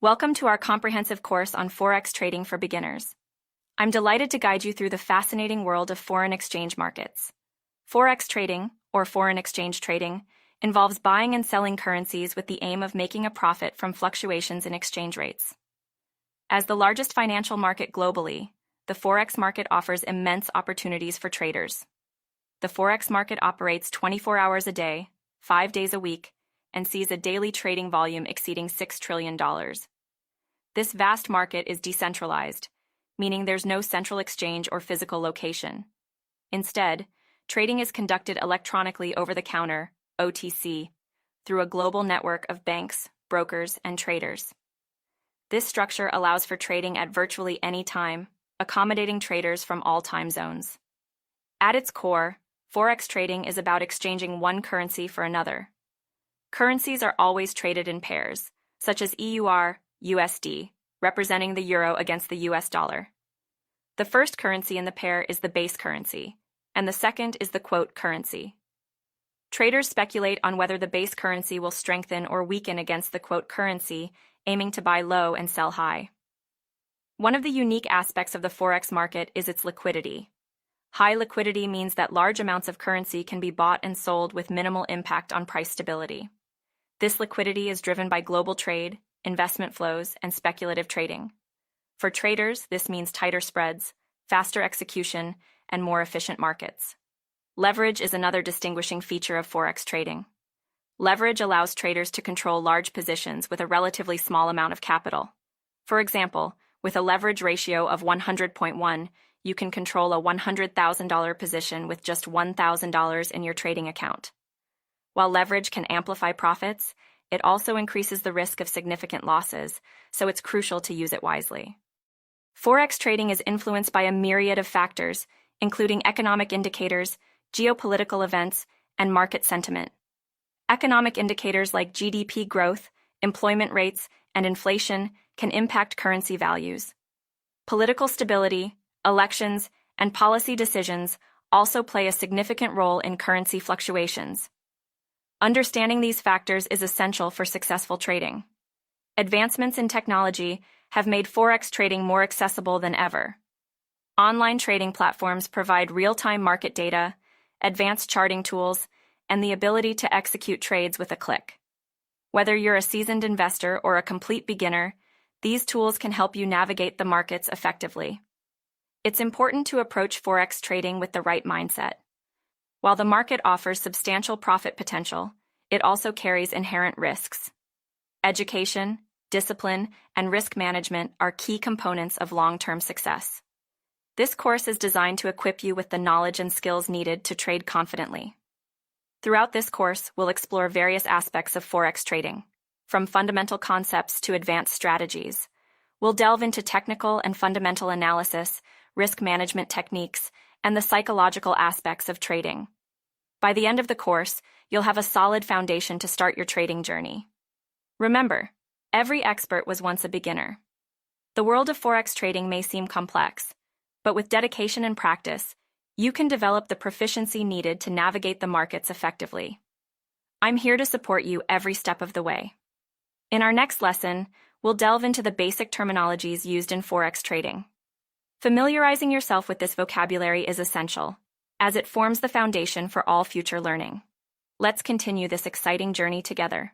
Welcome to our comprehensive course on Forex trading for beginners. I'm delighted to guide you through the fascinating world of foreign exchange markets. Forex trading, or foreign exchange trading, involves buying and selling currencies with the aim of making a profit from fluctuations in exchange rates. As the largest financial market globally, the Forex market offers immense opportunities for traders. The Forex market operates 24 hours a day, 5 days a week, and sees a daily trading volume exceeding $6 trillion. This vast market is decentralized, meaning there's no central exchange or physical location. Instead, trading is conducted electronically over the counter, OTC, through a global network of banks, brokers, and traders. This structure allows for trading at virtually any time, accommodating traders from all time zones. At its core, Forex trading is about exchanging one currency for another. Currencies are always traded in pairs, such as EUR, USD, representing the euro against the US dollar. The first currency in the pair is the base currency, and the second is the quote currency. Traders speculate on whether the base currency will strengthen or weaken against the quote currency, aiming to buy low and sell high. One of the unique aspects of the Forex market is its liquidity. High liquidity means that large amounts of currency can be bought and sold with minimal impact on price stability. This liquidity is driven by global trade, investment flows, and speculative trading. For traders, this means tighter spreads, faster execution, and more efficient markets. Leverage is another distinguishing feature of Forex trading. Leverage allows traders to control large positions with a relatively small amount of capital. For example, with a leverage ratio of 100.1, you can control a $100,000 position with just $1,000 in your trading account. While leverage can amplify profits, it also increases the risk of significant losses, so it's crucial to use it wisely. Forex trading is influenced by a myriad of factors, including economic indicators, geopolitical events, and market sentiment. Economic indicators like GDP growth, employment rates, and inflation can impact currency values. Political stability, elections, and policy decisions also play a significant role in currency fluctuations. Understanding these factors is essential for successful trading. Advancements in technology have made Forex trading more accessible than ever. Online trading platforms provide real-time market data, advanced charting tools, and the ability to execute trades with a click. Whether you're a seasoned investor or a complete beginner, these tools can help you navigate the markets effectively. It's important to approach Forex trading with the right mindset. While the market offers substantial profit potential, it also carries inherent risks. Education, discipline, and risk management are key components of long-term success. This course is designed to equip you with the knowledge and skills needed to trade confidently. Throughout this course, we'll explore various aspects of Forex trading, from fundamental concepts to advanced strategies. We'll delve into technical and fundamental analysis, risk management techniques, and the psychological aspects of trading. By the end of the course, you'll have a solid foundation to start your trading journey. Remember, every expert was once a beginner. The world of Forex trading may seem complex, but with dedication and practice, you can develop the proficiency needed to navigate the markets effectively. I'm here to support you every step of the way. In our next lesson, we'll delve into the basic terminologies used in Forex trading. Familiarizing yourself with this vocabulary is essential, as it forms the foundation for all future learning. Let's continue this exciting journey together.